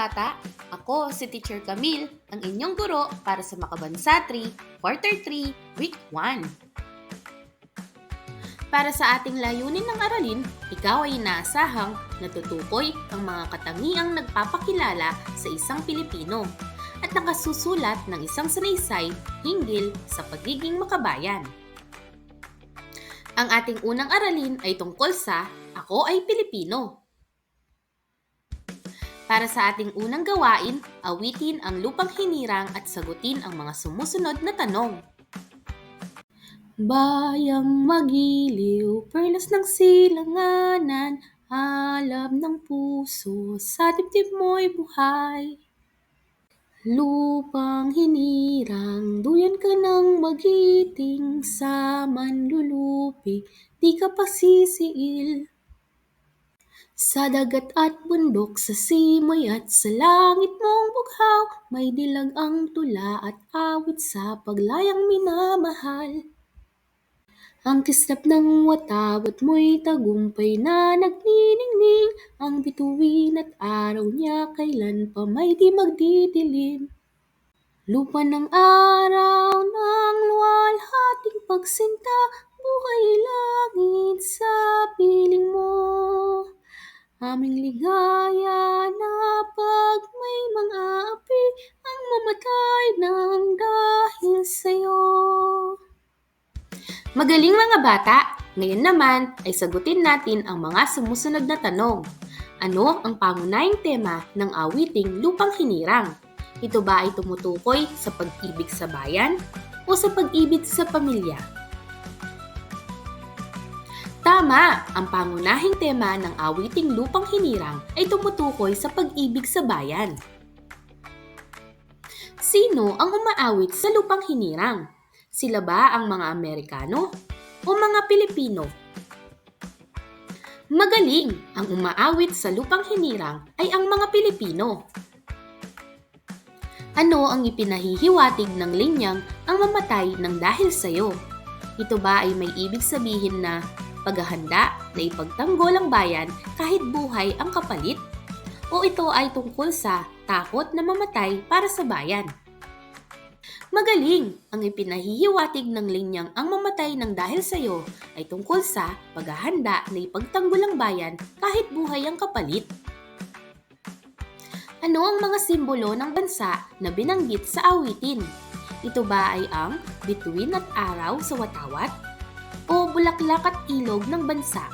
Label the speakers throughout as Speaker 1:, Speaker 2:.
Speaker 1: bata! Ako si Teacher Camille, ang inyong guro para sa Makabansa 3, Quarter 3, Week 1. Para sa ating layunin ng aralin, ikaw ay inaasahang natutukoy ang mga katangiang nagpapakilala sa isang Pilipino at nakasusulat ng isang sanaysay hinggil sa pagiging makabayan. Ang ating unang aralin ay tungkol sa Ako ay Pilipino. Para sa ating unang gawain, awitin ang lupang hinirang at sagutin ang mga sumusunod na tanong. Bayang magiliw, perlas ng silanganan, alab ng puso, sa dibdib mo'y buhay. Lupang hinirang, duyan ka ng magiting, sa manlulupig, di ka pasisiil. Sa dagat at bundok, sa simoy at sa langit mong bughaw, may dilag ang tula at awit sa paglayang minamahal. Ang kislap ng watawat mo'y tagumpay na nagniningning, ang bituin at araw niya kailan pa may di magdidilim. Lupa ng araw ng luwalhating pagsinta, buhay langit sa piling mo. Aming ligaya na pag may mga api ang mamatay ng dahil sa'yo. Magaling mga bata! Ngayon naman ay sagutin natin ang mga sumusunod na tanong. Ano ang pangunahing tema ng awiting Lupang Hinirang? Ito ba ay tumutukoy sa pag-ibig sa bayan o sa pag-ibig sa pamilya? Tama! Ang pangunahing tema ng awiting Lupang Hinirang ay tumutukoy sa pag-ibig sa bayan. Sino ang umaawit sa Lupang Hinirang? Sila ba ang mga Amerikano o mga Pilipino? Magaling! Ang umaawit sa Lupang Hinirang ay ang mga Pilipino. Ano ang ipinahihiwatig ng linyang ang mamatay ng dahil sa'yo? Ito ba ay may ibig sabihin na paghahanda na ipagtanggol ang bayan kahit buhay ang kapalit? O ito ay tungkol sa takot na mamatay para sa bayan? Magaling! Ang ipinahihiwatig ng linyang ang mamatay ng dahil sa'yo ay tungkol sa paghahanda na ipagtanggol ang bayan kahit buhay ang kapalit. Ano ang mga simbolo ng bansa na binanggit sa awitin? Ito ba ay ang bituin at araw sa watawat? O bulaklak at ilog ng bansa?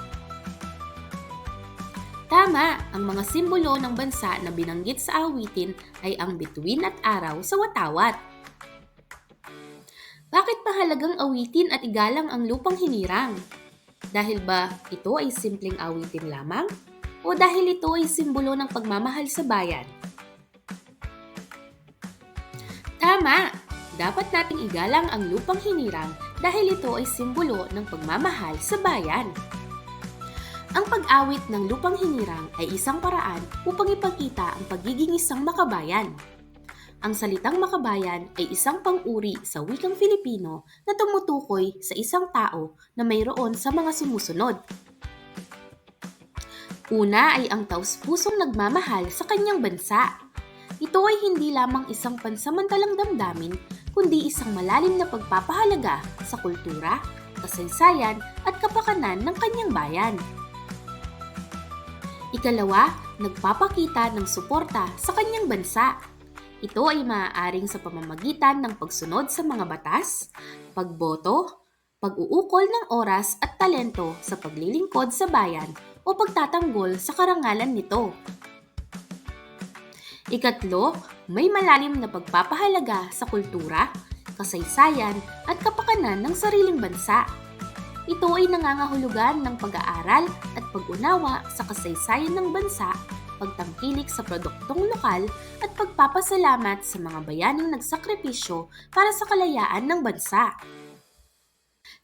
Speaker 1: Tama! Ang mga simbolo ng bansa na binanggit sa awitin ay ang bituin at araw sa watawat. Bakit mahalagang awitin at igalang ang lupang hinirang? Dahil ba ito ay simpleng awitin lamang? O dahil ito ay simbolo ng pagmamahal sa bayan? Tama! Dapat nating igalang ang lupang hinirang dahil ito ay simbolo ng pagmamahal sa bayan. Ang pag-awit ng lupang hinirang ay isang paraan upang ipakita ang pagiging isang makabayan. Ang salitang makabayan ay isang pang-uri sa wikang Filipino na tumutukoy sa isang tao na mayroon sa mga sumusunod. Una ay ang taus-pusong nagmamahal sa kanyang bansa. Ito ay hindi lamang isang pansamantalang damdamin, kundi isang malalim na pagpapahalaga sa kultura, kasaysayan at kapakanan ng kanyang bayan. Ikalawa, nagpapakita ng suporta sa kanyang bansa. Ito ay maaaring sa pamamagitan ng pagsunod sa mga batas, pagboto, pag-uukol ng oras at talento sa paglilingkod sa bayan o pagtatanggol sa karangalan nito. Ikatlo, may malalim na pagpapahalaga sa kultura, kasaysayan at kapakanan ng sariling bansa. Ito ay nangangahulugan ng pag-aaral at pag-unawa sa kasaysayan ng bansa, pagtangkilik sa produktong lokal at pagpapasalamat sa mga bayaning nagsakripisyo para sa kalayaan ng bansa.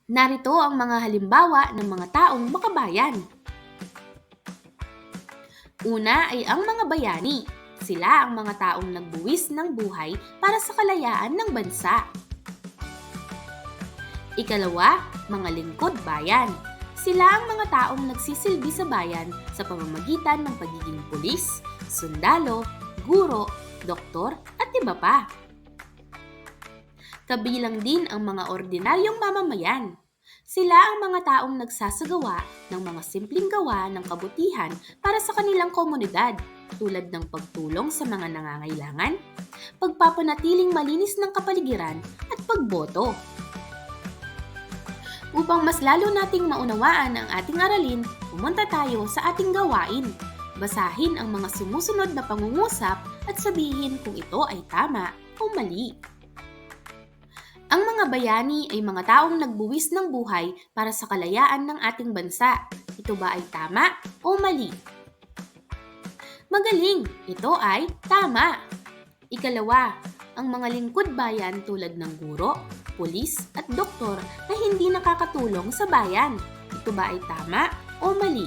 Speaker 1: Narito ang mga halimbawa ng mga taong makabayan. Una ay ang mga bayani. Sila ang mga taong nagbuwis ng buhay para sa kalayaan ng bansa. Ikalawa, mga lingkod bayan. Sila ang mga taong nagsisilbi sa bayan sa pamamagitan ng pagiging pulis, sundalo, guro, doktor at iba pa. Kabilang din ang mga ordinaryong mamamayan. Sila ang mga taong nagsasagawa ng mga simpleng gawa ng kabutihan para sa kanilang komunidad, tulad ng pagtulong sa mga nangangailangan, pagpapanatiling malinis ng kapaligiran at pagboto. Upang mas lalo nating maunawaan ang ating aralin, pumunta tayo sa ating gawain. Basahin ang mga sumusunod na pangungusap at sabihin kung ito ay tama o mali. Ang mga bayani ay mga taong nagbuwis ng buhay para sa kalayaan ng ating bansa. Ito ba ay tama o mali? Magaling! Ito ay tama! Ikalawa, ang mga lingkod bayan tulad ng guro, pulis at doktor na hindi nakakatulong sa bayan. Ito ba ay tama o mali?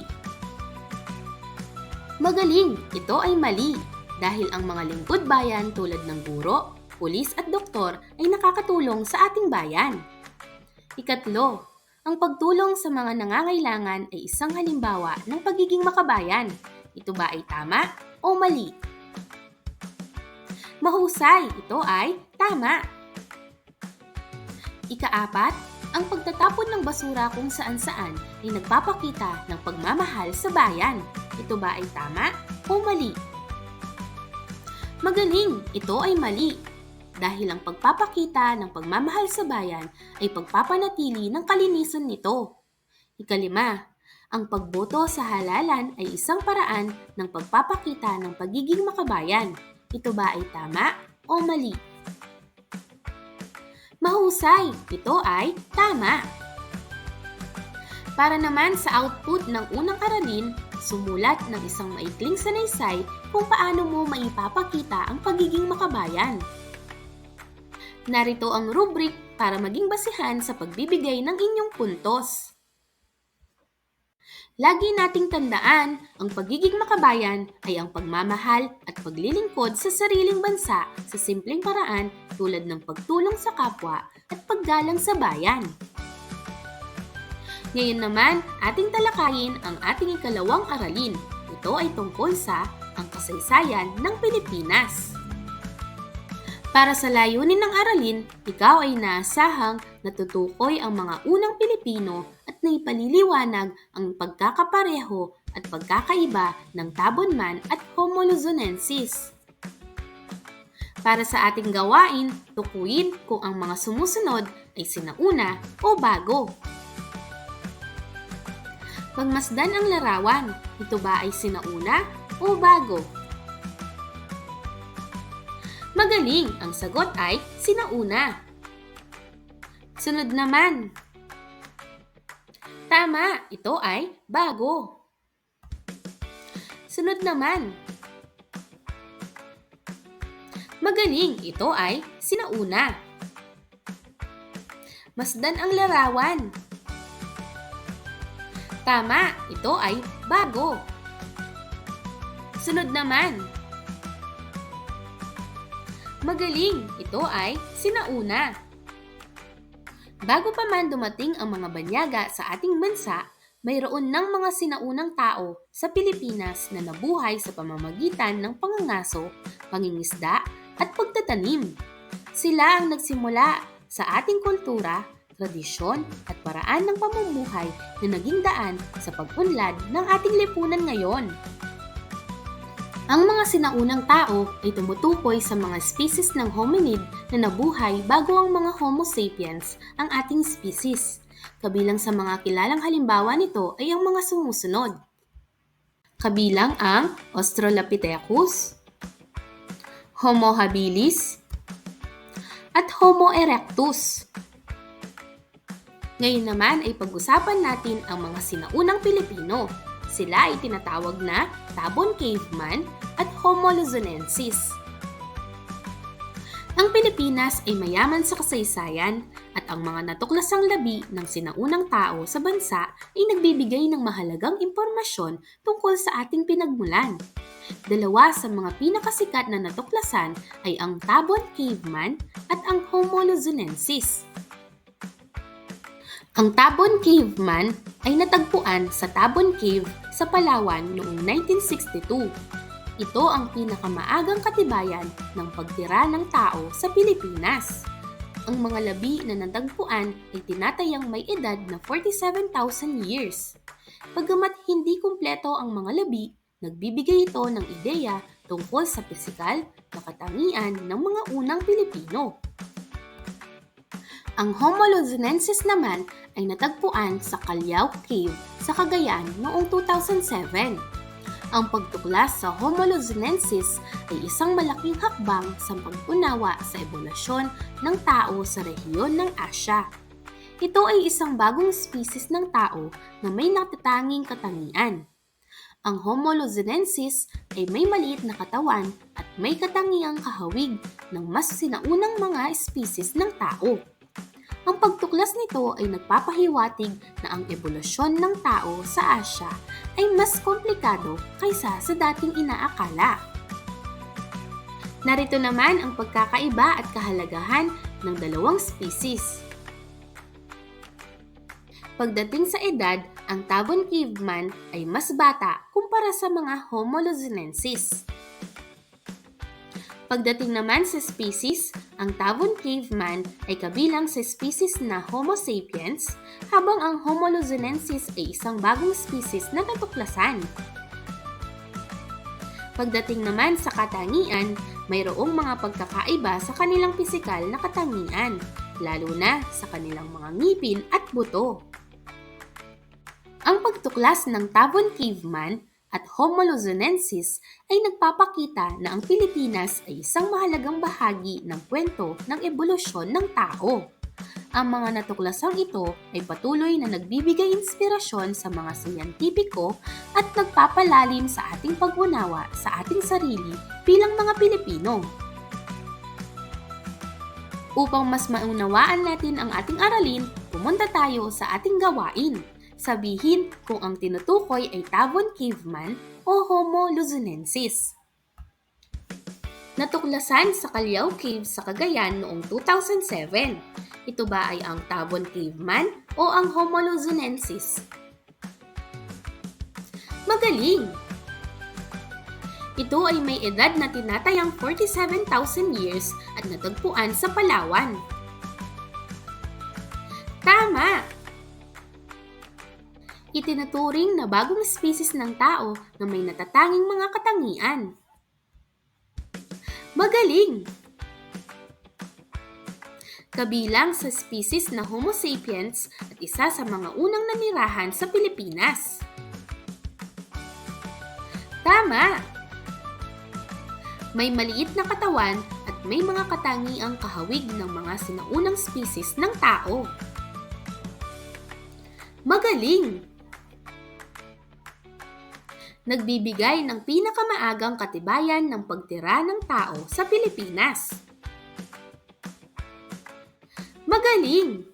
Speaker 1: Magaling! Ito ay mali dahil ang mga lingkod bayan tulad ng guro, pulis at doktor ay nakakatulong sa ating bayan. Ikatlo, ang pagtulong sa mga nangangailangan ay isang halimbawa ng pagiging makabayan. Ito ba ay tama o mali? Mahusay! Ito ay tama! Ikaapat, ang pagtatapon ng basura kung saan-saan ay nagpapakita ng pagmamahal sa bayan. Ito ba ay tama o mali? Magaling! Ito ay mali! Dahil ang pagpapakita ng pagmamahal sa bayan ay pagpapanatili ng kalinisan nito. Ikalima, ang pagboto sa halalan ay isang paraan ng pagpapakita ng pagiging makabayan. Ito ba ay tama o mali? Mahusay! Ito ay tama! Para naman sa output ng unang aralin, sumulat ng isang maikling sanaysay kung paano mo maipapakita ang pagiging makabayan. Narito ang rubric para maging basihan sa pagbibigay ng inyong puntos. Lagi nating tandaan, ang pagiging makabayan ay ang pagmamahal at paglilingkod sa sariling bansa sa simpleng paraan tulad ng pagtulong sa kapwa at paggalang sa bayan. Ngayon naman, ating talakayin ang ating ikalawang aralin. Ito ay tungkol sa ang kasaysayan ng Pilipinas. Para sa layunin ng aralin, ikaw ay naasahang natutukoy ang mga unang Pilipino at naipaliliwanag ang pagkakapareho at pagkakaiba ng Tabonman at Homo luzonensis. Para sa ating gawain, tukuyin kung ang mga sumusunod ay sinauna o bago. Pagmasdan ang larawan, ito ba ay sinauna o bago? Magaling! Ang sagot ay sinauna. Sunod naman. Tama! Ito ay bago. Sunod naman. Magaling! Ito ay sinauna. Masdan ang larawan. Tama! Ito ay bago. Sunod naman. Magaling! Ito ay sinauna. Bago pa man dumating ang mga banyaga sa ating bansa, mayroon ng mga sinaunang tao sa Pilipinas na nabuhay sa pamamagitan ng pangangaso, pangingisda at pagtatanim. Sila ang nagsimula sa ating kultura, tradisyon at paraan ng pamumuhay na naging daan sa pag-unlad ng ating lipunan ngayon. Ang mga sinaunang tao ay tumutukoy sa mga species ng hominid na nabuhay bago ang mga Homo sapiens, ang ating species. Kabilang sa mga kilalang halimbawa nito ay ang mga sumusunod. Kabilang ang Australopithecus, Homo habilis, at Homo erectus. Ngayon naman ay pag-usapan natin ang mga sinaunang Pilipino. Sila ay tinatawag na Tabon Caveman at Homo luzonensis. Ang Pilipinas ay mayaman sa kasaysayan at ang mga natuklasang labi ng sinaunang tao sa bansa ay nagbibigay ng mahalagang impormasyon tungkol sa ating pinagmulan. Dalawa sa mga pinakasikat na natuklasan ay ang Tabon Caveman at ang Homo luzonensis. Ang Tabon Caveman ay natagpuan sa Tabon Cave sa Palawan noong 1962. Ito ang pinakamaagang katibayan ng pagtira ng tao sa Pilipinas. Ang mga labi na natagpuan ay tinatayang may edad na 47,000 years. Bagamat hindi kumpleto ang mga labi, nagbibigay ito ng ideya tungkol sa pisikal na katangian ng mga unang Pilipino. Ang Homo luzonensis naman ay natagpuan sa Callao Cave sa Cagayan noong 2007. Ang pagtuklas sa Homo luzonensis ay isang malaking hakbang sa pag-unawa sa ebolusyon ng tao sa rehiyon ng Asya. Ito ay isang bagong species ng tao na may natatanging katangian. Ang Homo luzonensis ay may maliit na katawan at may katangiang kahawig ng mas sinaunang mga species ng tao. Ang pagtuklas nito ay nagpapahiwatig na ang ebolusyon ng tao sa Asya ay mas komplikado kaysa sa dating inaakala. Narito naman ang pagkakaiba at kahalagahan ng dalawang species. Pagdating sa edad, ang Tabon caveman ay mas bata kumpara sa mga Homo luzonensis. Pagdating naman sa species, ang Tabon caveman ay kabilang sa species na Homo sapiens, habang ang Homo luzonensis ay isang bagong species na natuklasan. Pagdating naman sa katangian, mayroong mga pagkakaiba sa kanilang pisikal na katangian, lalo na sa kanilang mga ngipin at buto. Ang pagtuklas ng Tabon caveman at Homo luzonensis ay nagpapakita na ang Pilipinas ay isang mahalagang bahagi ng kwento ng ebolusyon ng tao. Ang mga natuklasang ito ay patuloy na nagbibigay inspirasyon sa mga siyentipiko at nagpapalalim sa ating pag-unawa sa ating sarili bilang mga Pilipino. Upang mas maunawaan natin ang ating aralin, pumunta tayo sa ating gawain. Sabihin kung ang tinutukoy ay Tabon caveman o Homo luzonensis. Natuklasan sa Callao Cave sa Cagayan noong 2007. Ito ba ay ang Tabon caveman o ang Homo luzonensis? Magaling! Ito ay may edad na tinatayang 47,000 years at natagpuan sa Palawan. Tama! Itinuturing na bagong species ng tao na may natatanging mga katangian. Magaling! Kabilang sa species na Homo sapiens at isa sa mga unang nanirahan sa Pilipinas. Tama! May maliit na katawan at may mga katangiang kahawig ng mga sinaunang species ng tao. Magaling! Nagbibigay ng pinakamaagang katibayan ng pagtira ng tao sa Pilipinas. Magaling!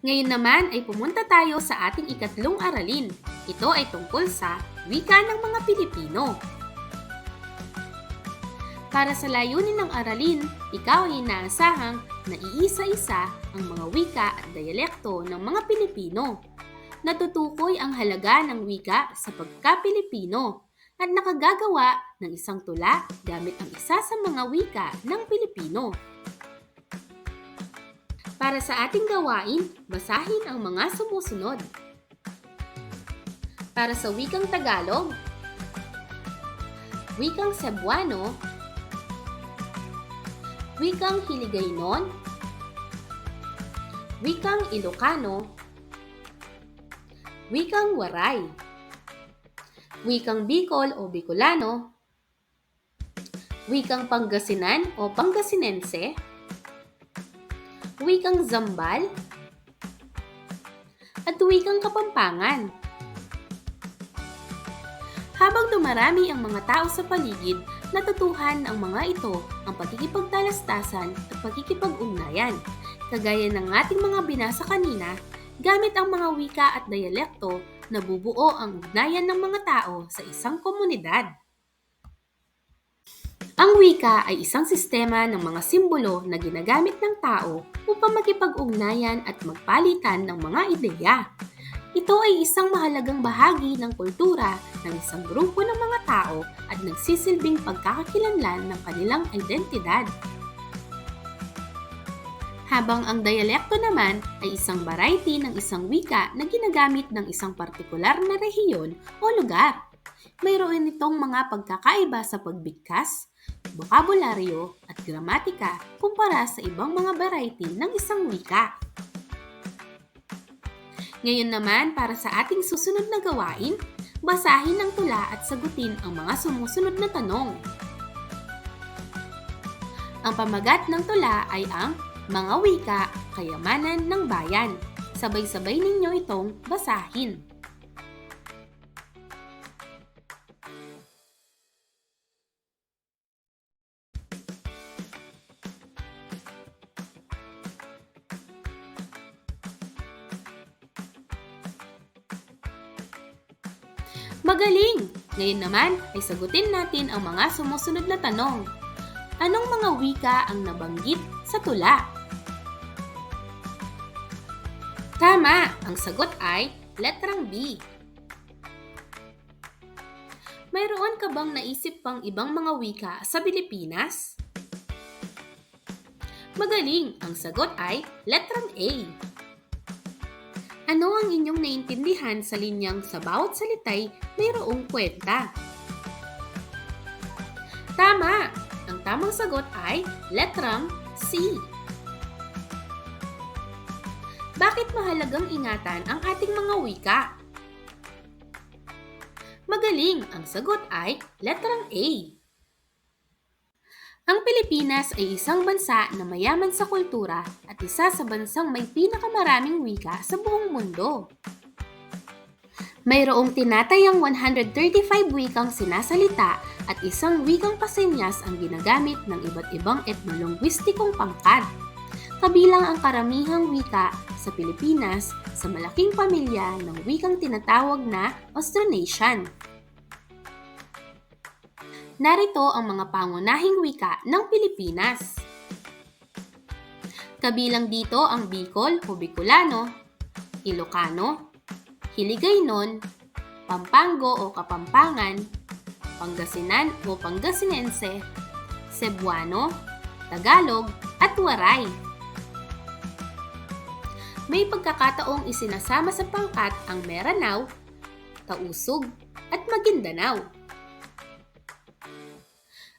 Speaker 1: Ngayon naman ay pumunta tayo sa ating ikatlong aralin. Ito ay tungkol sa wika ng mga Pilipino. Para sa layunin ng aralin, ikaw ay inaasahang na iisa-isa ang mga wika at diyalekto ng mga Pilipino. Natutukoy ang halaga ng wika sa pagka-Pilipino at nakagagawa ng isang tula gamit ang isa sa mga wika ng Pilipino. Para sa ating gawain, basahin ang mga sumusunod. Para sa wikang Tagalog, wikang Cebuano, wikang Hiligaynon, wikang Ilocano, wikang Waray, wikang Bicol o Bicolano, wikang Pangasinan o Pangasinense, wikang Zambal, at wikang Kapampangan. Habang dumarami ang mga tao sa paligid, natutuhan ang mga ito ang pakikipagtalastasan at pakikipag-ugnayan. Kagaya ng ating mga binasa kanina, gamit ang mga wika at diyalekto, nabubuo ang ugnayan ng mga tao sa isang komunidad. Ang wika ay isang sistema ng mga simbolo na ginagamit ng tao upang makipag-ugnayan at magpalitan ng mga ideya. Ito ay isang mahalagang bahagi ng kultura ng isang grupo ng mga tao at nagsisilbing pagkakakilanlan ng kanilang identidad. Habang ang dialekto naman ay isang variety ng isang wika na ginagamit ng isang partikular na rehiyon o lugar. Mayroon itong mga pagkakaiba sa pagbigkas, bokabularyo at gramatika kumpara sa ibang mga variety ng isang wika. Ngayon naman, para sa ating susunod na gawain, basahin ang tula at sagutin ang mga sumusunod na tanong. Ang pamagat ng tula ay ang Mga Wika, Kayamanan ng Bayan. Sabay-sabay ninyo itong basahin. Magaling! Ngayon naman ay sagutin natin ang mga sumusunod na tanong. Anong mga wika ang nabanggit sa tula? Tama! Ang sagot ay letrang B. Mayroon ka bang naisip pang ibang mga wika sa Pilipinas? Magaling! Ang sagot ay letrang A. Ano ang inyong naintindihan sa linyang sa bawat salitay mayroong kwenta? Tama! Ang tamang sagot ay letrang C. Bakit mahalagang ingatan ang ating mga wika? Magaling! Ang sagot ay letrang A. Ang Pilipinas ay isang bansa na mayaman sa kultura at isa sa bansang may pinakamaraming wika sa buong mundo. Mayroong tinatayang 135 wikang sinasalita at isang wikang pasenyas ang ginagamit ng iba't ibang etnolongwistikong pangkat. Kabilang ang karamihang wika sa Pilipinas sa malaking pamilya ng wikang tinatawag na Austronesian. Narito ang mga pangunahing wika ng Pilipinas. Kabilang dito ang Bicol o Bicolano, Ilocano, Hiligaynon, Pampango o Kapampangan, Pangasinan o Pangasinense, Cebuano, Tagalog at Waray. May pagkakataong isinasama sa pangkat ang Meranao, Tausug at Maguindanao.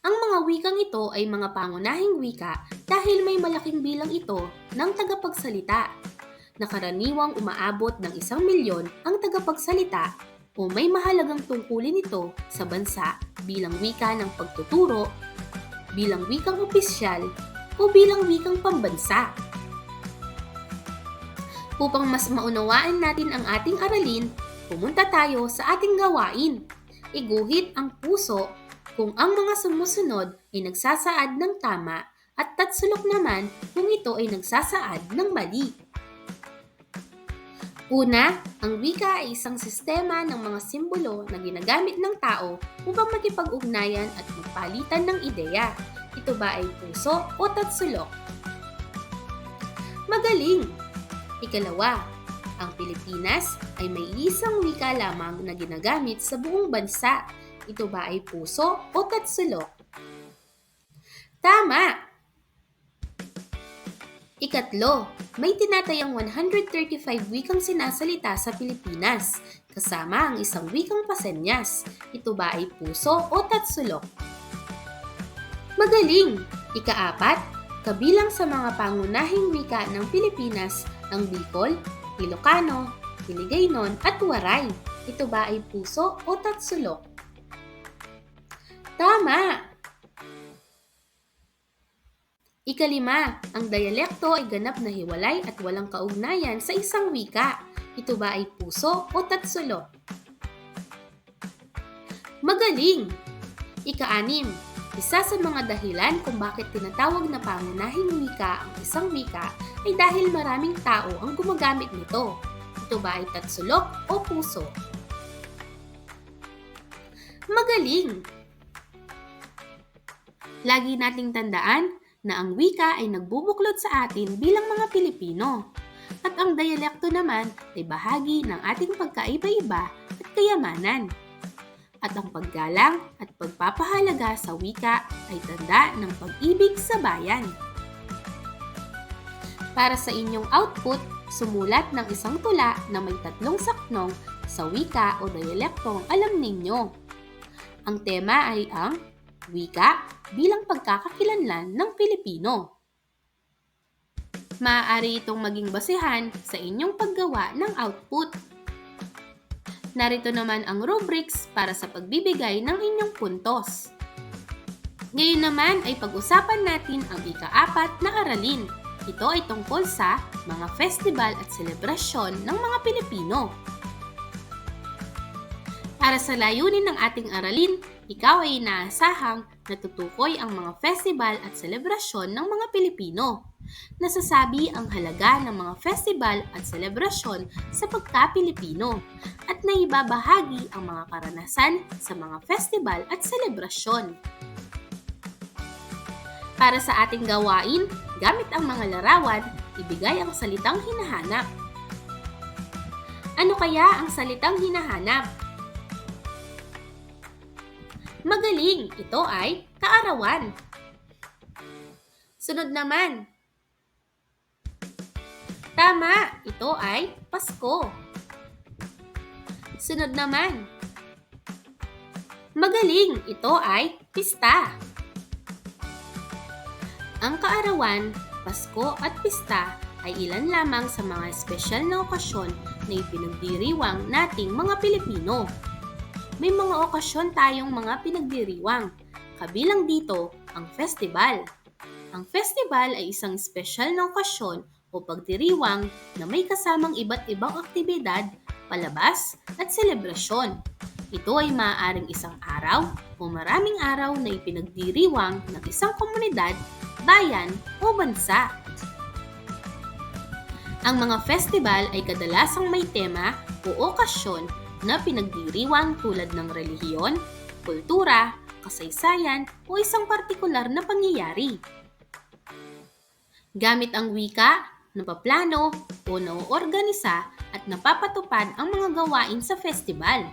Speaker 1: Ang mga wikang ito ay mga pangunahing wika dahil may malaking bilang ito ng tagapagsalita. Nakaraniwang umaabot ng 1 milyon ang tagapagsalita o may mahalagang tungkulin ito sa bansa bilang wika ng pagtuturo, bilang wikang opisyal o bilang wikang pambansa. Upang mas maunawaan natin ang ating aralin, pumunta tayo sa ating gawain. Iguhit ang puso kung ang mga sumusunod ay nagsasaad ng tama at tatsulok naman kung ito ay nagsasaad ng mali. Una, ang wika ay isang sistema ng mga simbolo na ginagamit ng tao upang makipag-ugnayan at magpalitan ng ideya. Ito ba ay puso o tatsulok? Magaling! Ikalawa, ang Pilipinas ay may isang wika lamang na ginagamit sa buong bansa. Ito ba ay puso o tatsulok? Tama! Ikatlo, may tinatayang 135 wikang sinasalita sa Pilipinas, kasama ang isang wikang pasenyas. Ito ba ay puso o tatsulok? Magaling! Ikaapat, kabilang sa mga pangunahing wika ng Pilipinas ang Bicol, Ilocano, Hiligaynon at Waray. Ito ba ay puso o tatsulok? Tama! Ikalima, ang dialekto ay ganap na hiwalay at walang kaugnayan sa isang wika. Ito ba ay puso o tatsulok? Magaling! Ika-6, isa sa mga dahilan kung bakit tinatawag na pangunahing wika ang isang wika ay dahil maraming tao ang gumagamit nito. Ito ba ay tatsulok o puso? Magaling! Lagi nating tandaan na ang wika ay nagbubuklod sa atin bilang mga Pilipino. At ang diyalekto naman ay bahagi ng ating pagkaiba-iba at kayamanan. At ang paggalang at pagpapahalaga sa wika ay tanda ng pag-ibig sa bayan. Para sa inyong output, sumulat ng isang tula na may 3 saknong sa wika o diyalektong alam ninyo. Ang tema ay ang wika bilang pagkakakilanlan ng Pilipino. Maaari itong maging basehan sa inyong paggawa ng output. Narito naman ang rubrics para sa pagbibigay ng inyong puntos. Ngayon naman ay pag-usapan natin ang ika-4 na aralin. Ito ay tungkol sa mga festival at selebrasyon ng mga Pilipino. Para sa layunin ng ating aralin, ikaw ay inaasahang natutukoy ang mga festival at selebrasyon ng mga Pilipino. Nasasabi ang halaga ng mga festival at selebrasyon sa pagka-Pilipino at naibabahagi ang mga karanasan sa mga festival at selebrasyon. Para sa ating gawain, gamit ang mga larawan, ibigay ang salitang hinahanap. Ano kaya ang salitang hinahanap? Magaling! Ito ay kaarawan. Sunod naman. Tama! Ito ay Pasko. Sunod naman. Magaling! Ito ay pista. Ang kaarawan, Pasko at pista ay ilan lamang sa mga espesyal na okasyon na ipinagdiriwang nating mga Pilipino. May mga okasyon tayong mga pinagdiriwang, kabilang dito ang festival. Ang festival ay isang espesyal na okasyon o pagdiriwang na may kasamang iba't ibang aktibidad, palabas at selebrasyon. Ito ay maaaring isang araw o maraming araw na ipinagdiriwang ng isang komunidad, bayan o bansa. Ang mga festival ay kadalasang may tema o okasyon na pinagdiriwang tulad ng relihiyon, kultura, kasaysayan o isang partikular na pangyayari. Gamit ang wika, napaplano o naoorganisa at napapatupad ang mga gawain sa festival.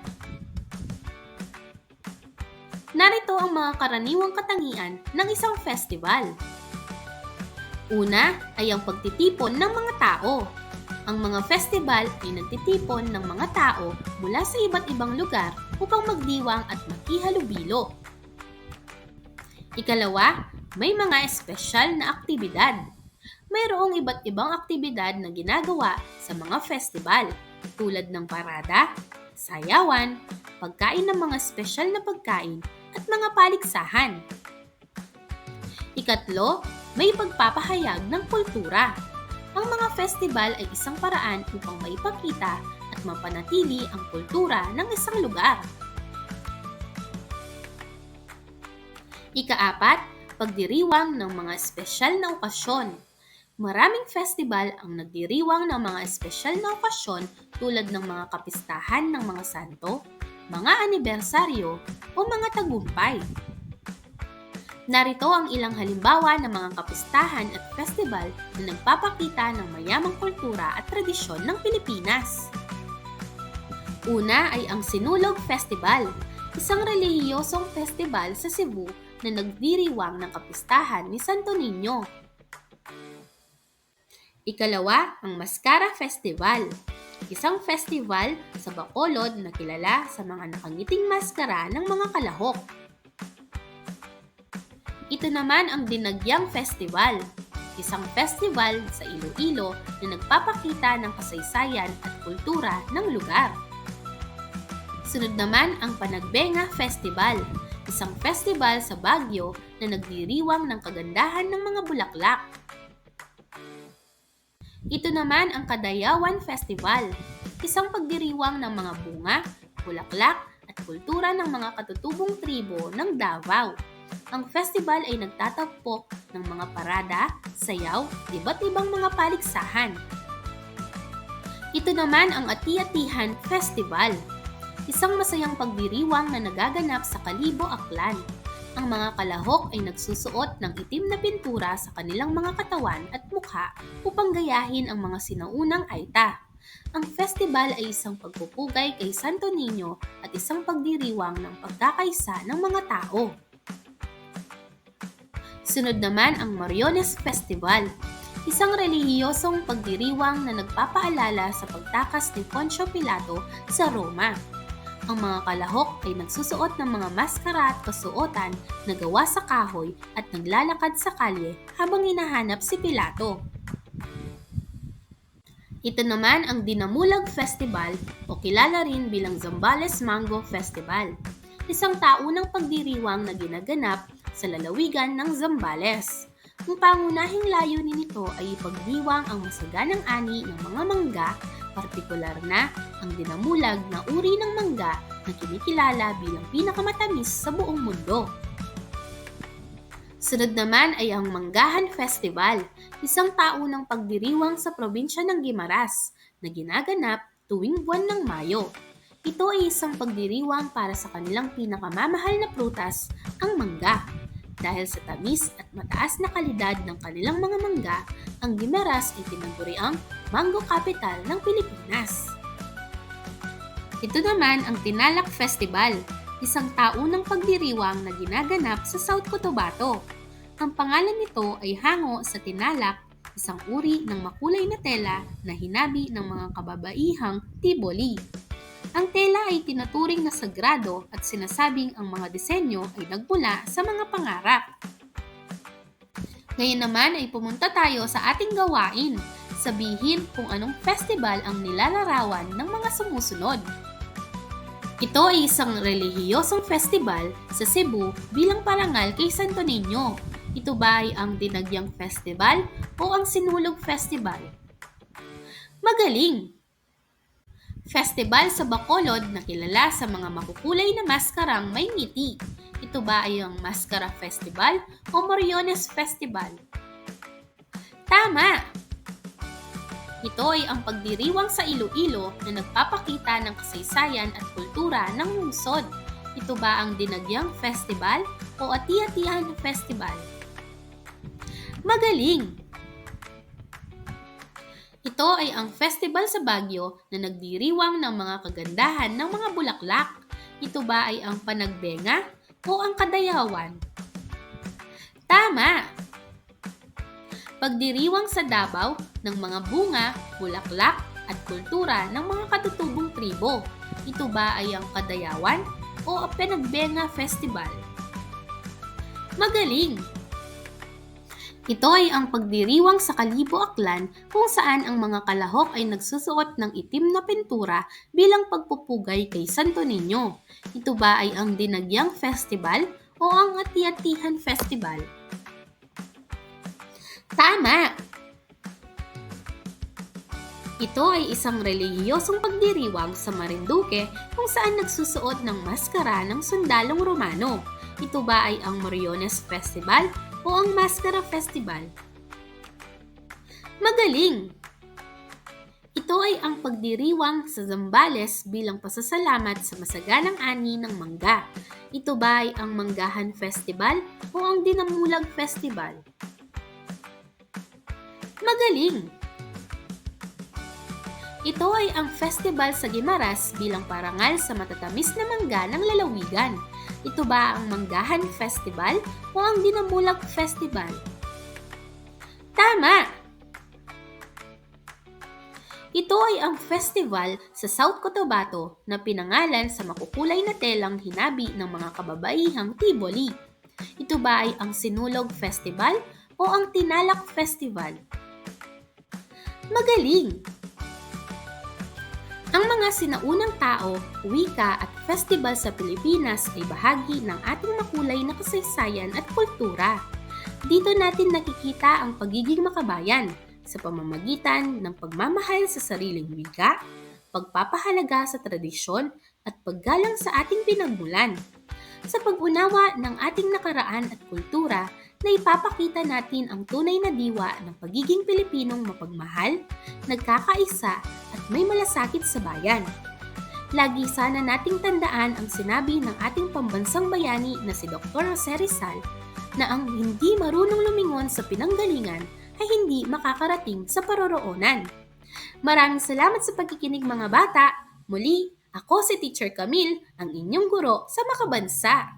Speaker 1: Narito ang mga karaniwang katangian ng isang festival. Una ay ang pagtitipon ng mga tao. Ang mga festival ay nagtitipon ng mga tao mula sa iba't ibang lugar upang magdiwang at makihalubilo. Ikalawa, may mga espesyal na aktibidad. Mayroong iba't ibang aktibidad na ginagawa sa mga festival tulad ng parada, sayawan, pagkain ng mga espesyal na pagkain at mga paligsahan. Ikatlo, may pagpapahayag ng kultura. Ang mga festival ay isang paraan upang maipakita at mapanatili ang kultura ng isang lugar. Ika-4, pagdiriwang ng mga espesyal na okasyon. Maraming festival ang nagdiriwang ng mga espesyal na okasyon tulad ng mga kapistahan ng mga santo, mga anibersaryo o mga tagumpay. Narito ang ilang halimbawa ng mga kapistahan at festival na nagpapakita ng mayamang kultura at tradisyon ng Pilipinas. Una ay ang Sinulog Festival, isang relihiyosong festival sa Cebu na nagdiriwang ng kapistahan ni Santo Niño. Ikalawa, ang Mascara Festival, isang festival sa Bacolod na kilala sa mga nakangiting maskara ng mga kalahok. Ito naman ang Dinagyang Festival, isang festival sa Iloilo na nagpapakita ng kasaysayan at kultura ng lugar. Sunod naman ang Panagbenga Festival, isang festival sa Baguio na nagdiriwang ng kagandahan ng mga bulaklak. Ito naman ang Kadayawan Festival, isang pagdiriwang ng mga bunga, bulaklak at kultura ng mga katutubong tribo ng Davao. Ang festival ay nagtatagpo ng mga parada, sayaw, iba't ibang mga paligsahan. Ito naman ang Ati-Atihan Festival, isang masayang pagdiriwang na nagaganap sa Kalibo, Aklan. Ang mga kalahok ay nagsusuot ng itim na pintura sa kanilang mga katawan at mukha upang gayahin ang mga sinaunang aita. Ang festival ay isang pagpupugay kay Santo Niño at isang pagdiriwang ng pagkakaisa ng mga tao. Sunod naman ang Moriones Festival, isang relihiyosong pagdiriwang na nagpapaalala sa pagtakas ni Poncio Pilato sa Roma. Ang mga kalahok ay nagsusuot ng mga maskara at kasuotan na gawa sa kahoy at naglalakad sa kalye habang hinahanap si Pilato. Ito naman ang Dinamulag Festival o kilala rin bilang Zambales Mango Festival, isang taunang pagdiriwang na ginaganap sa lalawigan ng Zambales. Ang pangunahing layunin nito ay ipagdiwang ang masaganang ani ng mga mangga, partikular na ang dinamulag na uri ng mangga na kinikilala bilang pinakamatamis sa buong mundo. Sunod naman ay ang Manggahan Festival, isang taunang pagdiriwang sa probinsya ng Guimaras na ginaganap tuwing buwan ng Mayo. Ito ay isang pagdiriwang para sa kanilang pinakamamahal na prutas, ang mangga. Dahil sa tamis at mataas na kalidad ng kanilang mga mangga, ang Guimaras ay tinaguriang Mango Capital ng Pilipinas. Ito naman ang Tinalak Festival, isang taunang pagdiriwang na ginaganap sa South Cotabato. Ang pangalan nito ay hango sa tinalak, isang uri ng makulay na tela na hinabi ng mga kababaihang Tiboli. Ang tela ay tinuturing na sagrado at sinasabing ang mga disenyo ay nagmula sa mga pangarap. Ngayon naman ay pumunta tayo sa ating gawain. Sabihin kung anong festival ang nilalarawan ng mga sumusunod. Ito ay isang relihiyosong festival sa Cebu bilang parangal kay Santo Niño. Ito ba ay ang Dinagyang Festival o ang Sinulog Festival? Magaling! Festival sa Bacolod na kilala sa mga makukulay na maskarang may ngiti. Ito ba ay ang Mascara Festival o Moriones Festival? Tama! Ito ay ang pagdiriwang sa Iloilo na nagpapakita ng kasaysayan at kultura ng lungsod. Ito ba ang Dinagyang Festival o Ati-Atihan Festival? Magaling! Ito ay ang festival sa Baguio na nagdiriwang ng mga kagandahan ng mga bulaklak. Ito ba ay ang Panagbenga o ang Kadayawan? Tama! Pagdiriwang sa Davao ng mga bunga, bulaklak at kultura ng mga katutubong tribo. Ito ba ay ang Kadayawan o ang Panagbenga Festival? Magaling! Ito ay ang pagdiriwang sa Kalibo Aklan kung saan ang mga kalahok ay nagsusuot ng itim na pintura bilang pagpupugay kay Santo Niño. Ito ba ay ang Dinagyang Festival o ang Ati-Atihan Festival? Tama! Ito ay isang relihiyosong pagdiriwang sa Marinduque kung saan nagsusuot ng maskara ng sundalong Romano. Ito ba ay ang Moriones Festival o ang Mascara Festival? Magaling! Ito ay ang pagdiriwang sa Zambales bilang pasasalamat sa masaganang ani ng mangga. Ito ba ay ang Manggahan Festival o ang Dinamulag Festival? Magaling! Ito ay ang festival sa Guimaras bilang parangal sa matatamis na mangga ng lalawigan. Ito ba ang Manggahan Festival o ang Dinamulag Festival? Tama! Ito ay ang festival sa South Cotabato na pinangalan sa makukulay na telang hinabi ng mga kababaihang Tiboli. Ito ba ay ang Sinulog Festival o ang Tinalak Festival? Magaling! Ang mga sinaunang tao, wika at festival sa Pilipinas ay bahagi ng ating makulay na kasaysayan at kultura. Dito natin nakikita ang pagiging makabayan sa pamamagitan ng pagmamahal sa sariling wika, pagpapahalaga sa tradisyon at paggalang sa ating pinagmulan. Sa pag-unawa ng ating nakaraan at kultura, na ipapakita natin ang tunay na diwa ng pagiging Pilipinong mapagmahal, nagkakaisa at may malasakit sa bayan. Lagi sana nating tandaan ang sinabi ng ating pambansang bayani na si Dr. Jose Rizal na ang hindi marunong lumingon sa pinanggalingan ay hindi makakarating sa paroroonan. Maraming salamat sa pagkikinig mga bata. Muli, ako si Teacher Camille, ang inyong guro sa Makabansa.